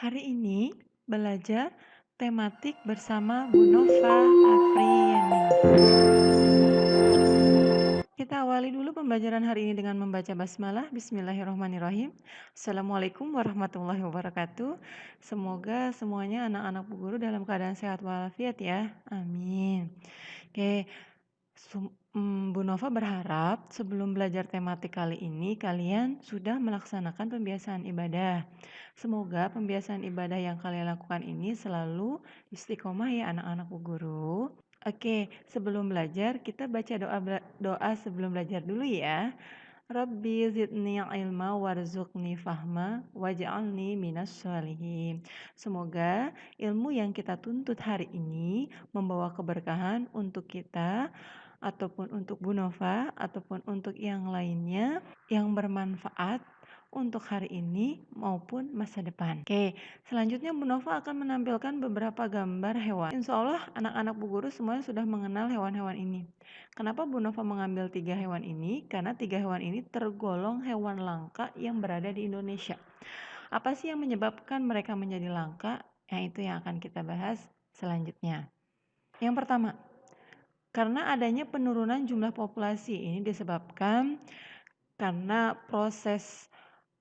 Hari ini belajar tematik bersama Bu Nova Afriyani. Kita awali dulu pembelajaran hari ini dengan membaca basmalah. Bismillahirrahmanirrahim. Assalamualaikum warahmatullahi wabarakatuh. Semoga semuanya anak-anak Bu Guru dalam keadaan sehat walafiat ya. Amin. Oke, Bu Nova berharap sebelum belajar tematik kali ini kalian sudah melaksanakan pembiasaan ibadah. Semoga pembiasaan ibadah yang kalian lakukan ini selalu istiqomah ya anak-anak Bu Guru. Oke, sebelum belajar kita baca doa sebelum belajar dulu ya. Rabbi zidni ilma warzuqni fahma waj'alni minas sholihin. Semoga ilmu yang kita tuntut hari ini membawa keberkahan untuk kita ataupun untuk Bu Nova ataupun untuk yang lainnya yang bermanfaat untuk hari ini maupun masa depan. Oke, selanjutnya Bu Nova akan menampilkan beberapa gambar hewan. Insya Allah anak-anak Bu Guru semuanya sudah mengenal hewan-hewan ini. Kenapa Bu Nova mengambil 3 hewan ini? Karena 3 hewan ini tergolong hewan langka yang berada di Indonesia. Apa sih yang menyebabkan mereka menjadi langka? Yang itu yang akan kita bahas selanjutnya. Yang pertama, karena adanya penurunan jumlah populasi. Ini disebabkan karena proses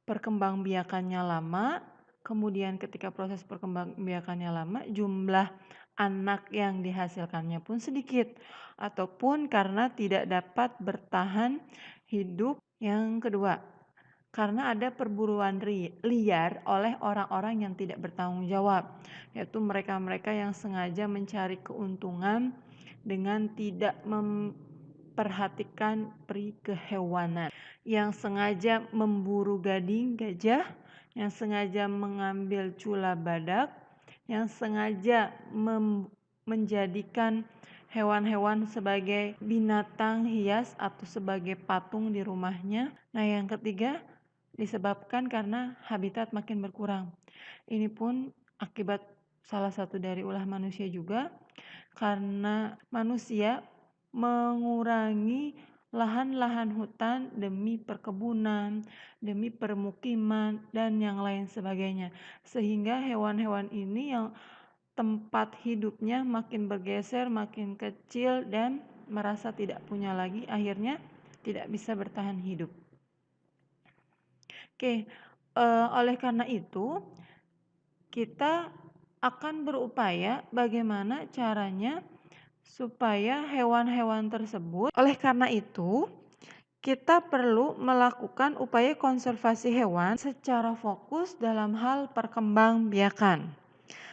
perkembangbiakannya lama, kemudian ketika proses perkembangbiakannya lama, jumlah anak yang dihasilkannya pun sedikit, ataupun karena tidak dapat bertahan hidup. Yang kedua, karena ada perburuan liar oleh orang-orang yang tidak bertanggung jawab, yaitu mereka-mereka yang sengaja mencari keuntungan dengan tidak memperhatikan peri kehewanan, yang sengaja memburu gading gajah, yang sengaja mengambil cula badak, yang sengaja menjadikan hewan-hewan sebagai binatang hias atau sebagai patung di rumahnya. Nah, yang ketiga disebabkan karena habitat makin berkurang. Ini pun akibat salah satu dari ulah manusia juga, karena manusia mengurangi lahan-lahan hutan demi perkebunan, demi permukiman, dan yang lain sebagainya. Sehingga hewan-hewan ini yang tempat hidupnya makin bergeser, makin kecil, dan merasa tidak punya lagi, akhirnya tidak bisa bertahan hidup. Oke, oleh karena itu, kita akan berupaya bagaimana caranya supaya hewan-hewan tersebut. Oleh karena itu, kita perlu melakukan upaya konservasi hewan secara fokus dalam hal perkembangbiakan.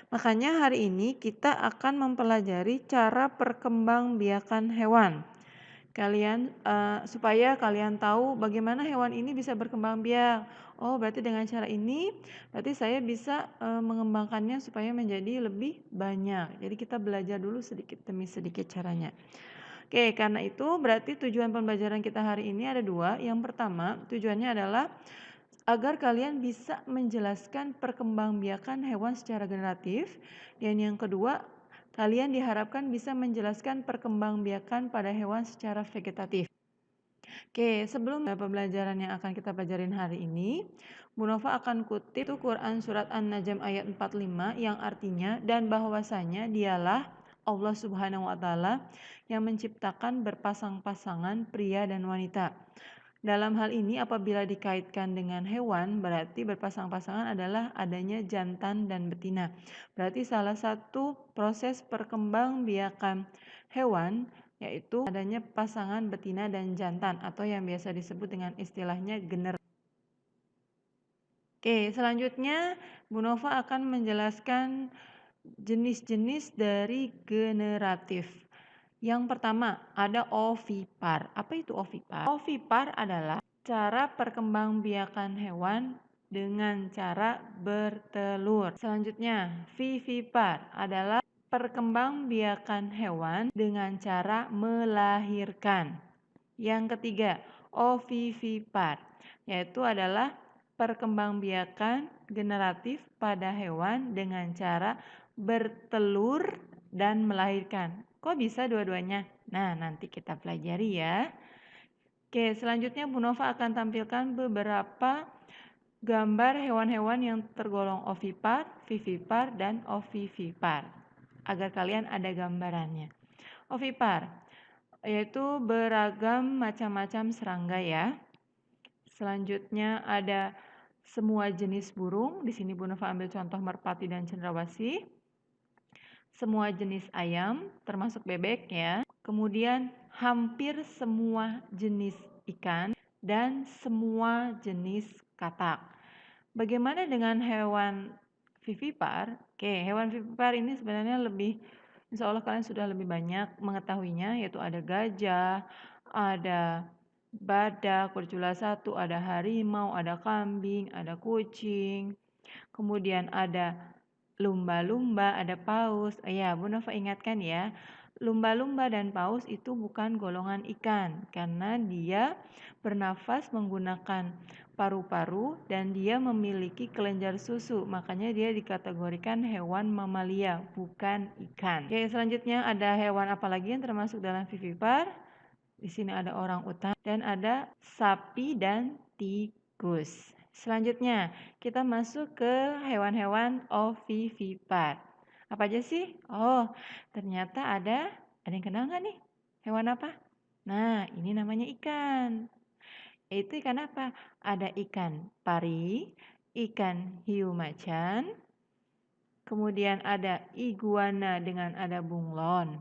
Makanya hari ini kita akan mempelajari cara perkembangbiakan hewan. Supaya kalian tahu bagaimana hewan ini bisa berkembang biak. Oh, berarti dengan cara ini, berarti saya bisa mengembangkannya supaya menjadi lebih banyak. Jadi kita belajar dulu sedikit demi sedikit caranya. Oke, karena itu berarti tujuan pembelajaran kita hari ini ada 2. Yang pertama, tujuannya adalah agar kalian bisa menjelaskan perkembangbiakan hewan secara generatif. Dan yang kedua, kalian diharapkan bisa menjelaskan perkembangbiakan pada hewan secara vegetatif. Oke, sebelum pembelajaran yang akan kita pelajarin hari ini, Bu Nova akan kutip itu Quran Surat An-Najm ayat 45 yang artinya, dan bahwasanya dialah Allah Subhanahu wa Ta'ala yang menciptakan berpasang-pasangan pria dan wanita. Dalam hal ini apabila dikaitkan dengan hewan, berarti berpasang-pasangan adalah adanya jantan dan betina. Berarti salah satu proses perkembangbiakan hewan yaitu adanya pasangan betina dan jantan atau yang biasa disebut dengan istilahnya gener. Oke, selanjutnya Bu Nova akan menjelaskan jenis-jenis dari generatif. Yang pertama, ada ovipar. Apa itu ovipar? Ovipar adalah cara perkembangbiakan hewan dengan cara bertelur. Selanjutnya, vivipar adalah perkembangbiakan hewan dengan cara melahirkan. Yang ketiga, ovivipar, yaitu adalah perkembangbiakan generatif pada hewan dengan cara bertelur dan melahirkan. Kok bisa dua-duanya? Nah, nanti kita pelajari ya. Oke, selanjutnya Bu Nova akan tampilkan beberapa gambar hewan-hewan yang tergolong ovipar, vivipar, dan ovivipar. Agar kalian ada gambarannya. Ovipar, yaitu beragam macam-macam serangga ya. Selanjutnya ada semua jenis burung. Di sini Bu Nova ambil contoh merpati dan cendrawasih. Semua jenis ayam, termasuk bebek ya. Kemudian hampir semua jenis ikan dan semua jenis katak. Bagaimana dengan hewan vivipar? Oke, hewan vivipar ini sebenarnya insya Allah kalian sudah lebih banyak mengetahuinya, yaitu ada gajah, ada badak berjula satu, ada harimau, ada kambing, ada kucing, kemudian ada lumba-lumba, ada paus. Ya, Bu Nova ingatkan ya, lumba-lumba dan paus itu bukan golongan ikan karena dia bernafas menggunakan paru-paru dan dia memiliki kelenjar susu. Makanya dia dikategorikan hewan mamalia, bukan ikan. Oke, selanjutnya ada hewan apa lagi yang termasuk dalam vivipar? Di sini ada orang utan dan ada sapi dan tikus. Selanjutnya, kita masuk ke hewan-hewan ovivipar. Apa aja sih? Oh, ternyata ada yang kenal nggak nih? Hewan apa? Nah, ini namanya ikan. Itu ikan apa? Ada ikan pari, ikan hiu macan, kemudian ada iguana dengan ada bunglon.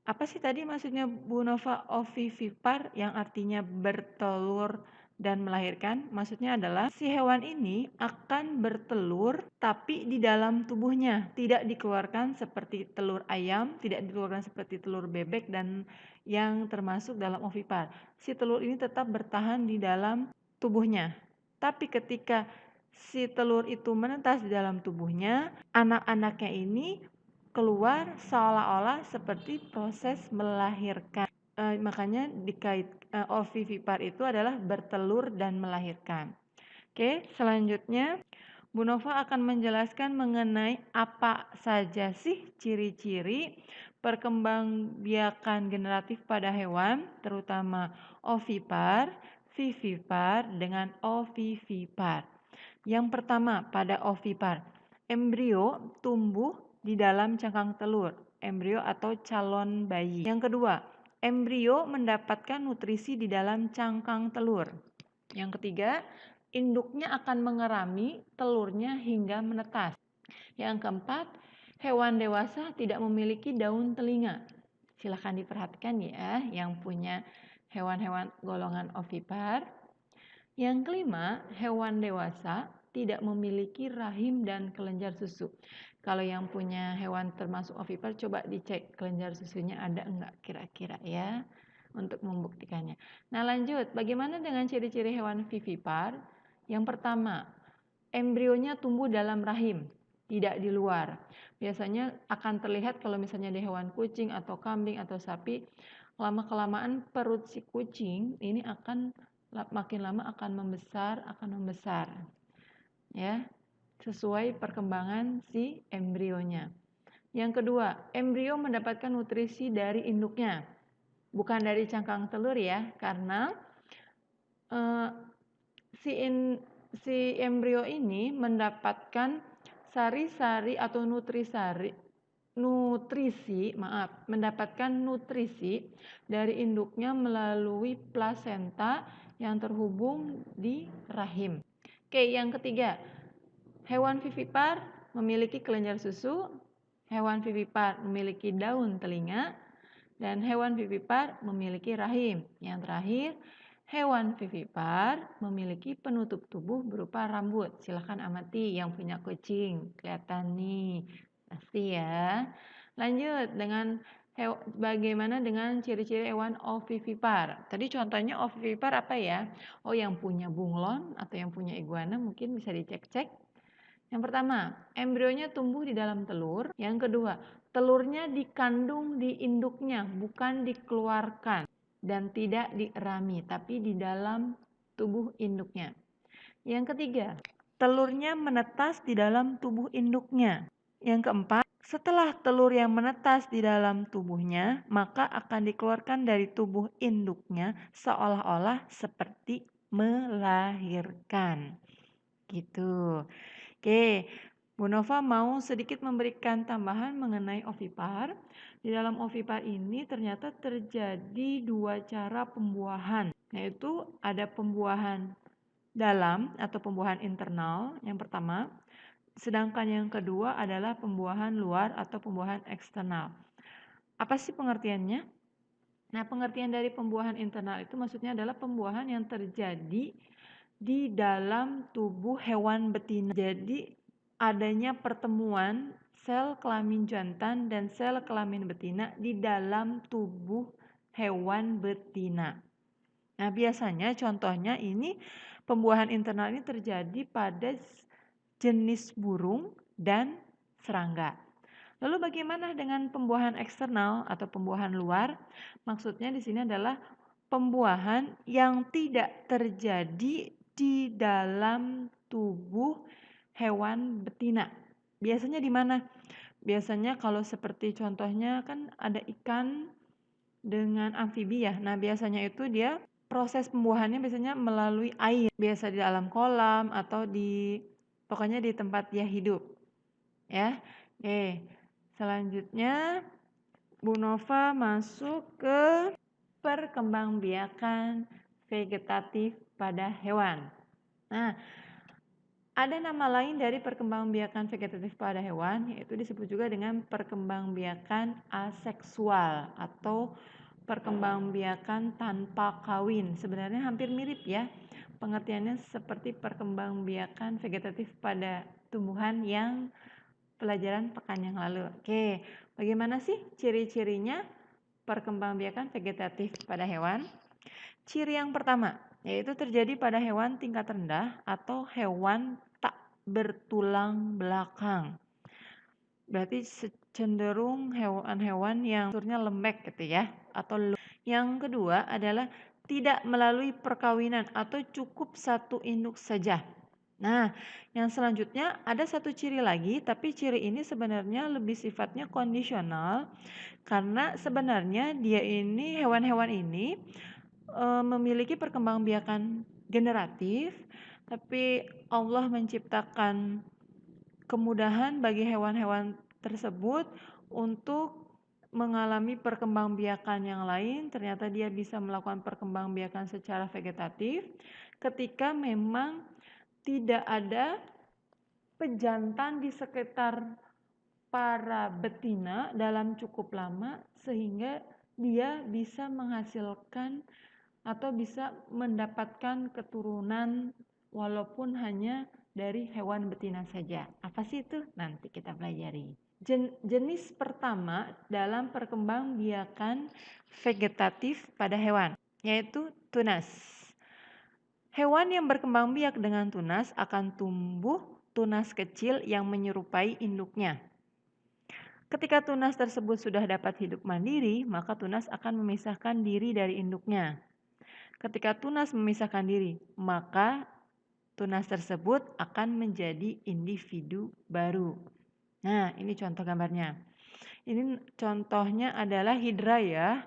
Apa sih tadi maksudnya Bu Nova ovivipar yang artinya bertelur dan melahirkan? Maksudnya adalah si hewan ini akan bertelur tapi di dalam tubuhnya, tidak dikeluarkan seperti telur ayam, tidak dikeluarkan seperti telur bebek dan yang termasuk dalam ovipar. Si telur ini tetap bertahan di dalam tubuhnya. Tapi ketika si telur itu menetas di dalam tubuhnya, anak-anaknya ini keluar seolah-olah seperti proses melahirkan. Makanya ovivipar itu adalah bertelur dan melahirkan. Oke, selanjutnya Bu Nova akan menjelaskan mengenai apa saja sih ciri-ciri perkembangbiakan generatif pada hewan, terutama ovipar, vivipar, dengan ovivipar. Yang pertama, pada ovipar, embrio tumbuh di dalam cangkang telur, embrio atau calon bayi. Yang kedua, embrio mendapatkan nutrisi di dalam cangkang telur. Yang ketiga, induknya akan mengerami telurnya hingga menetas. Yang keempat, hewan dewasa tidak memiliki daun telinga. Silahkan diperhatikan ya yang punya hewan-hewan golongan ovipar. Yang kelima, hewan dewasa tidak memiliki rahim dan kelenjar susu. Kalau yang punya hewan termasuk ovipar, coba dicek kelenjar susunya ada enggak kira-kira ya untuk membuktikannya. Nah lanjut, bagaimana dengan ciri-ciri hewan vivipar? Yang pertama, embrionya tumbuh dalam rahim, tidak di luar. Biasanya akan terlihat kalau misalnya di hewan kucing atau kambing atau sapi, lama-kelamaan perut si kucing ini akan makin lama akan membesar ya, sesuai perkembangan si embrionya. Yang kedua, embrio mendapatkan nutrisi dari induknya, bukan dari cangkang telur ya, karena si embrio ini mendapatkan mendapatkan nutrisi dari induknya melalui plasenta yang terhubung di rahim. Oke, yang ketiga, hewan vivipar memiliki kelenjar susu, hewan vivipar memiliki daun telinga, dan hewan vivipar memiliki rahim. Yang terakhir, hewan vivipar memiliki penutup tubuh berupa rambut. Silahkan amati yang punya kucing, kelihatan nih, pasti ya. Lanjut dengan bagaimana dengan ciri-ciri hewan ovivipar? Tadi contohnya ovivipar apa ya? Oh, yang punya bunglon atau yang punya iguana mungkin bisa dicek-cek. Yang pertama, embrionya tumbuh di dalam telur. Yang kedua, telurnya dikandung di induknya, bukan dikeluarkan dan tidak dierami, tapi di dalam tubuh induknya. Yang ketiga, telurnya menetas di dalam tubuh induknya. Yang keempat, setelah telur yang menetas di dalam tubuhnya, maka akan dikeluarkan dari tubuh induknya seolah-olah seperti melahirkan. gitu. Oke, Bu Nova mau sedikit memberikan tambahan mengenai ovipar. Di dalam ovipar ini ternyata terjadi dua cara pembuahan, yaitu ada pembuahan dalam atau pembuahan internal yang pertama, sedangkan yang kedua adalah pembuahan luar atau pembuahan eksternal. Apa sih pengertiannya? Nah, pengertian dari pembuahan internal itu maksudnya adalah pembuahan yang terjadi di dalam tubuh hewan betina. Jadi, adanya pertemuan sel kelamin jantan dan sel kelamin betina di dalam tubuh hewan betina. Nah, biasanya contohnya ini pembuahan internal ini terjadi pada jenis burung dan serangga. Lalu bagaimana dengan pembuahan eksternal atau pembuahan luar? Maksudnya di sini adalah pembuahan yang tidak terjadi di dalam tubuh hewan betina. Biasanya di mana? Biasanya kalau seperti contohnya kan ada ikan dengan amfibi ya. Nah, biasanya itu dia proses pembuahannya biasanya melalui air. Biasa di dalam kolam atau pokoknya di tempat dia hidup. Ya. Oke. Selanjutnya Bu Nova masuk ke perkembangbiakan vegetatif pada hewan. Nah, ada nama lain dari perkembangbiakan vegetatif pada hewan, yaitu disebut juga dengan perkembangbiakan aseksual atau perkembangbiakan tanpa kawin. Sebenarnya hampir mirip ya, pengertiannya seperti perkembangbiakan vegetatif pada tumbuhan yang pelajaran pekan yang lalu. Oke, bagaimana sih ciri-cirinya perkembangbiakan vegetatif pada hewan? Ciri yang pertama, yaitu terjadi pada hewan tingkat rendah atau hewan tak bertulang belakang. Berarti cenderung hewan-hewan yang strukturnya lembek gitu ya, atau yang kedua adalah tidak melalui perkawinan atau cukup satu induk saja. Nah, yang selanjutnya ada satu ciri lagi, tapi ciri ini sebenarnya lebih sifatnya kondisional karena sebenarnya hewan-hewan ini memiliki perkembangbiakan generatif, tapi Allah menciptakan kemudahan bagi hewan-hewan tersebut untuk mengalami perkembangbiakan yang lain. Ternyata dia bisa melakukan perkembangbiakan secara vegetatif ketika memang tidak ada pejantan di sekitar para betina dalam cukup lama sehingga dia bisa menghasilkan atau bisa mendapatkan keturunan walaupun hanya dari hewan betina saja. Apa sih itu? Nanti kita pelajari. Jenis pertama dalam perkembangbiakan vegetatif pada hewan, yaitu tunas. Hewan yang berkembang biak dengan tunas akan tumbuh tunas kecil yang menyerupai induknya. Ketika tunas tersebut sudah dapat hidup mandiri, maka tunas akan memisahkan diri dari induknya. Ketika tunas memisahkan diri, maka tunas tersebut akan menjadi individu baru. Nah, ini contoh gambarnya. Ini contohnya adalah hidra ya.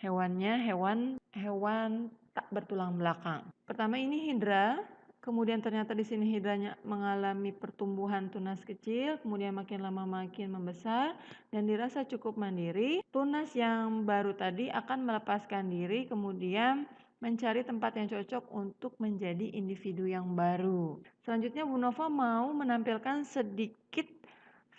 Hewannya hewan tak bertulang belakang. Pertama ini hidra, kemudian ternyata di sini hidranya mengalami pertumbuhan tunas kecil, kemudian makin lama makin membesar dan dirasa cukup mandiri. Tunas yang baru tadi akan melepaskan diri, kemudian mencari tempat yang cocok untuk menjadi individu yang baru. Selanjutnya Bu Nova mau menampilkan sedikit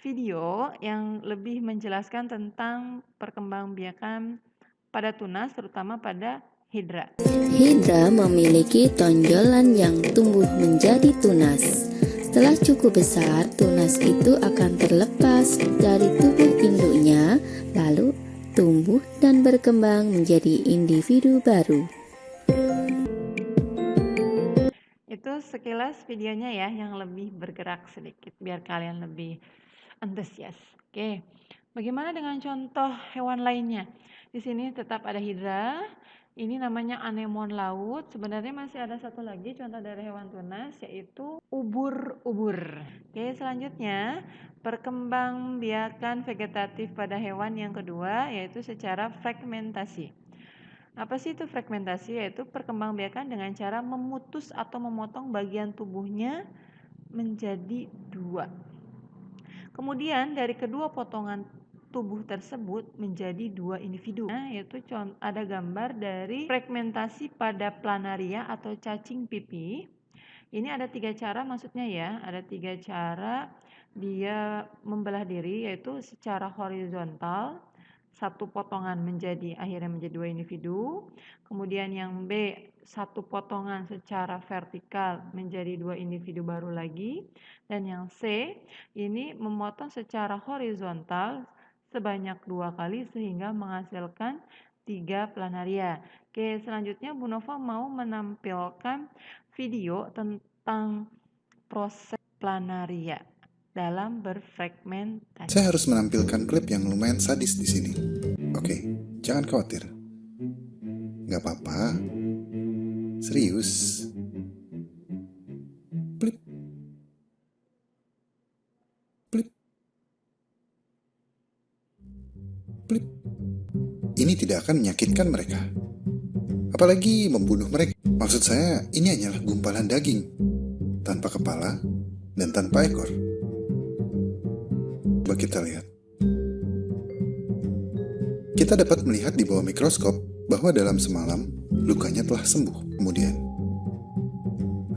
video yang lebih menjelaskan tentang perkembangbiakan pada tunas, terutama pada hidra. Hidra memiliki tonjolan yang tumbuh menjadi tunas. Setelah cukup besar, tunas itu akan terlepas dari tubuh induknya, lalu tumbuh dan berkembang menjadi individu baru. Itu sekilas videonya ya, yang lebih bergerak sedikit biar kalian lebih antusias. Oke, bagaimana dengan contoh hewan lainnya? Di sini tetap ada hidra. Ini namanya anemon laut. Sebenarnya masih ada satu lagi contoh dari hewan tunas, yaitu ubur-ubur. Oke, selanjutnya perkembangbiakan vegetatif pada hewan yang kedua, yaitu secara fragmentasi. Apa sih itu fragmentasi? Yaitu perkembangbiakan dengan cara memutus atau memotong bagian tubuhnya menjadi 2. Kemudian dari kedua potongan tubuh tersebut menjadi 2 individu. Nah, yaitu ada gambar dari fragmentasi pada planaria atau cacing pipih. Ini ada 3 cara maksudnya ya, ada 3 cara dia membelah diri, yaitu secara horizontal, satu potongan akhirnya menjadi 2 individu. Kemudian yang B, satu potongan secara vertikal menjadi 2 individu baru lagi. Dan yang C, ini memotong secara horizontal sebanyak 2 kali sehingga menghasilkan 3 planaria. Oke, selanjutnya Bu Nova mau menampilkan video tentang proses planaria dalam berfragmentasi. Saya harus menampilkan klip yang lumayan sadis di sini. Oke, jangan khawatir. Gak apa-apa. Serius. Plip. Plip. Plip. Ini tidak akan menyakitkan mereka. Apalagi membunuh mereka. Maksud saya, ini hanyalah gumpalan daging. Tanpa kepala dan tanpa ekor. Coba kita lihat. Kita dapat melihat di bawah mikroskop bahwa dalam semalam lukanya telah sembuh. Kemudian,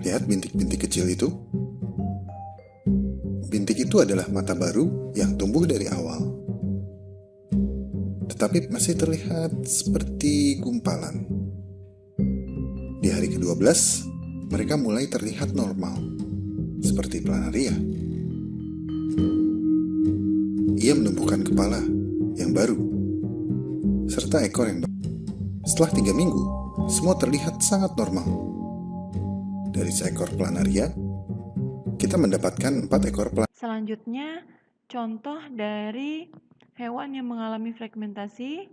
lihat bintik-bintik kecil itu. Bintik itu adalah mata baru yang tumbuh dari awal. Tetapi masih terlihat seperti gumpalan. Di hari ke-12, mereka mulai terlihat normal, seperti planaria. Ia menumbuhkan kepala yang baru, serta ekor yang baru. Setelah 3 minggu, semua terlihat sangat normal. Dari seekor planaria, kita mendapatkan 4 ekor planaria. Selanjutnya, contoh dari hewan yang mengalami fragmentasi,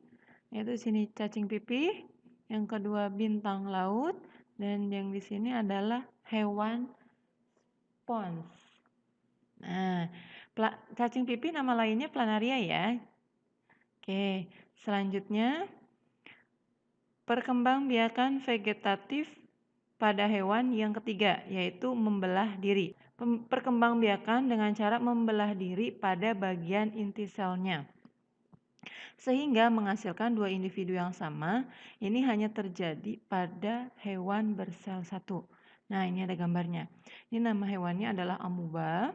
yaitu sini cacing pipih, yang kedua bintang laut, dan yang di sini adalah hewan spons. Nah, cacing pipih nama lainnya planaria ya. Oke, selanjutnya perkembangbiakan vegetatif pada hewan yang ketiga, yaitu membelah diri. Perkembangbiakan dengan cara membelah diri pada bagian inti selnya, sehingga menghasilkan 2 individu yang sama. Ini hanya terjadi pada hewan bersel 1. Nah, ini ada gambarnya. Ini nama hewannya adalah amuba.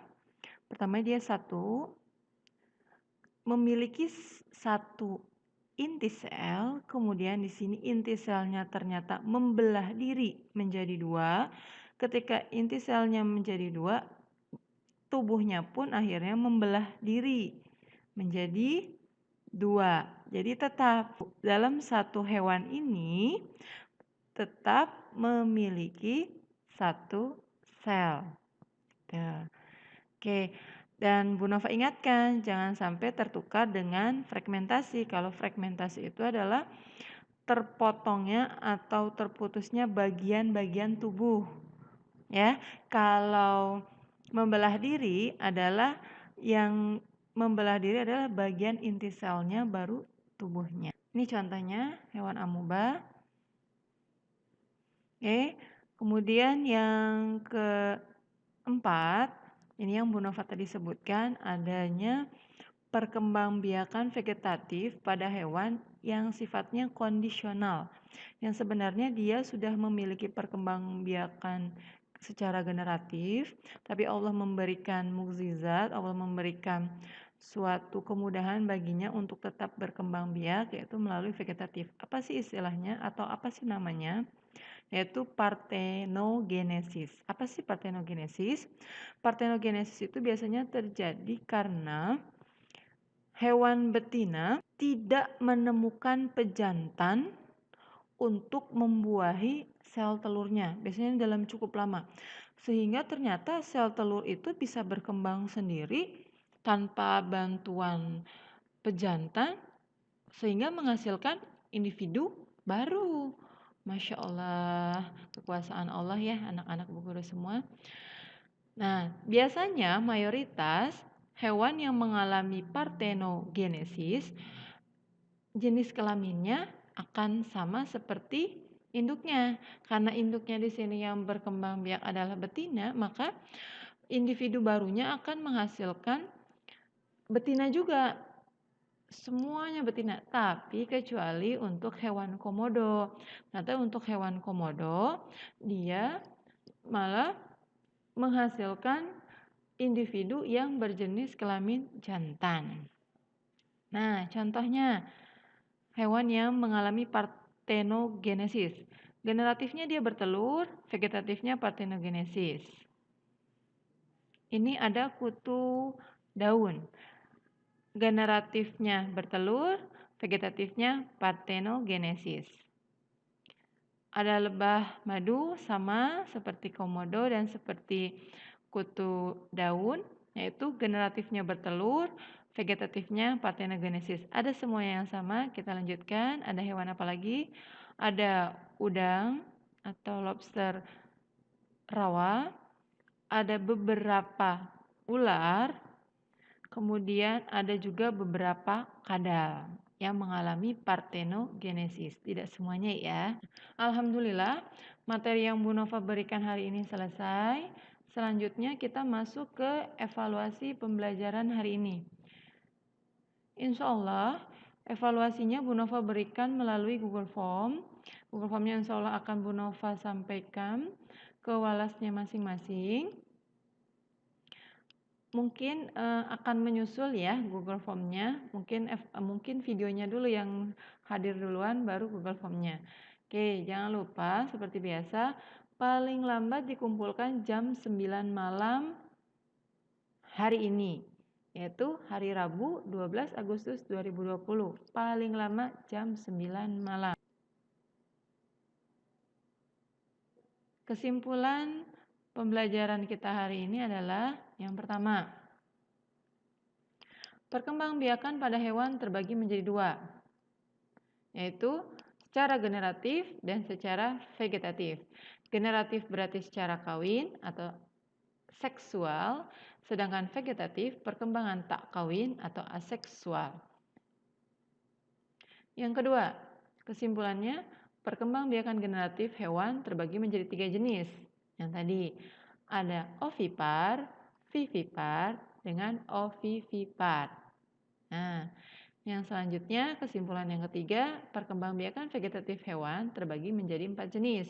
Pertama dia 1, memiliki 1 inti sel, kemudian di sini inti selnya ternyata membelah diri menjadi 2. Ketika inti selnya menjadi 2, tubuhnya pun akhirnya membelah diri menjadi 2. Jadi tetap dalam satu hewan ini tetap memiliki 1 sel. Oke, dan Bu Nova ingatkan jangan sampai tertukar dengan fragmentasi. Kalau fragmentasi itu adalah terpotongnya atau terputusnya bagian-bagian tubuh. Ya, kalau membelah diri adalah bagian inti selnya baru tubuhnya. Ini contohnya hewan amuba. Oke, kemudian yang keempat, ini yang Bu Nova tadi sebutkan, adanya perkembangbiakan vegetatif pada hewan yang sifatnya kondisional, yang sebenarnya dia sudah memiliki perkembangbiakan secara generatif, tapi Allah memberikan mukjizat, Allah memberikan suatu kemudahan baginya untuk tetap berkembang biak, yaitu melalui vegetatif. Apa sih istilahnya atau apa sih namanya? Yaitu partenogenesis. Apa sih partenogenesis? Partenogenesis itu biasanya terjadi karena hewan betina tidak menemukan pejantan untuk membuahi sel telurnya, biasanya dalam cukup lama. Sehingga ternyata sel telur itu bisa berkembang sendiri tanpa bantuan pejantan, sehingga menghasilkan individu baru. Masya Allah, kekuasaan Allah ya anak-anak Bu Guru semua. Nah, biasanya mayoritas hewan yang mengalami partenogenesis, jenis kelaminnya akan sama seperti induknya. Karena induknya di sini yang berkembang biak adalah betina, maka individu barunya akan menghasilkan betina juga. Semuanya betina, tapi kecuali untuk hewan komodo. Ternyata untuk hewan komodo, dia malah menghasilkan individu yang berjenis kelamin jantan. Nah, contohnya hewan yang mengalami partenogenesis. Generatifnya dia bertelur, vegetatifnya partenogenesis. Ini ada kutu daun. Generatifnya bertelur, vegetatifnya partenogenesis. Ada lebah madu sama seperti komodo dan seperti kutu daun, yaitu generatifnya bertelur, vegetatifnya partenogenesis. Ada semuanya yang sama. Kita lanjutkan. Ada hewan apa lagi? Ada udang atau lobster rawa, ada beberapa ular, kemudian ada juga beberapa kadal yang mengalami partenogenesis. Tidak semuanya ya. Alhamdulillah, materi yang Bu Nova berikan hari ini selesai. Selanjutnya kita masuk ke evaluasi pembelajaran hari ini. Insya Allah, evaluasinya Bu Nova berikan melalui Google Form. Google Formnya insya Allah akan Bu Nova sampaikan ke walasnya masing-masing. Mungkin akan menyusul ya Google Formnya. Mungkin videonya dulu yang hadir duluan, baru Google Formnya. Oke, jangan lupa seperti biasa, paling lambat dikumpulkan jam 9 malam hari ini, yaitu hari Rabu 12 Agustus 2020. Paling lama jam 9 malam. Kesimpulan pembelajaran kita hari ini adalah yang pertama, perkembangbiakan pada hewan terbagi menjadi dua, yaitu secara generatif dan secara vegetatif. Generatif berarti secara kawin atau seksual, sedangkan vegetatif perkembangan tak kawin atau aseksual. Yang kedua, kesimpulannya, perkembangbiakan generatif hewan terbagi menjadi 3 jenis. Yang tadi ada ovipar, vivipar, dengan ovivipar. Nah, yang selanjutnya, kesimpulan yang ketiga, perkembangbiakan vegetatif hewan terbagi menjadi 4 jenis.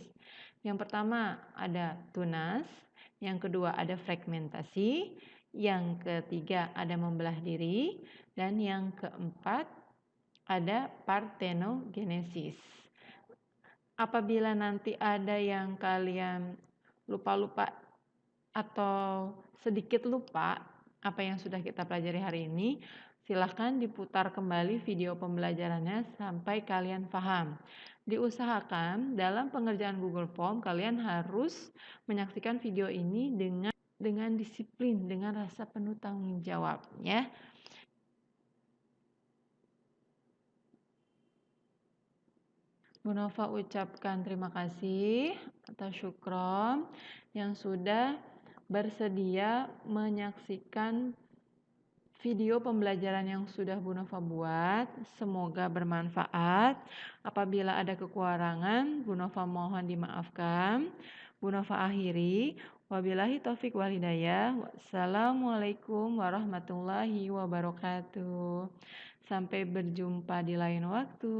Yang pertama ada tunas, yang kedua ada fragmentasi, yang ketiga ada membelah diri, dan yang keempat ada partenogenesis. Apabila nanti ada yang kalian lupa-lupa atau sedikit lupa apa yang sudah kita pelajari hari ini, silahkan diputar kembali video pembelajarannya sampai kalian paham. Diusahakan dalam pengerjaan Google Form kalian harus menyaksikan video ini dengan disiplin, dengan rasa penuh tanggung jawab ya. Bu Nova ucapkan terima kasih atas syukron yang sudah bersedia menyaksikan video pembelajaran yang sudah Bu Nova buat. Semoga bermanfaat. Apabila ada kekurangan, Bu Nova mohon dimaafkan. Bu Nova akhiri. Wabillahi taufik wal hidayah. Wassalamualaikum warahmatullahi wabarakatuh. Sampai berjumpa di lain waktu.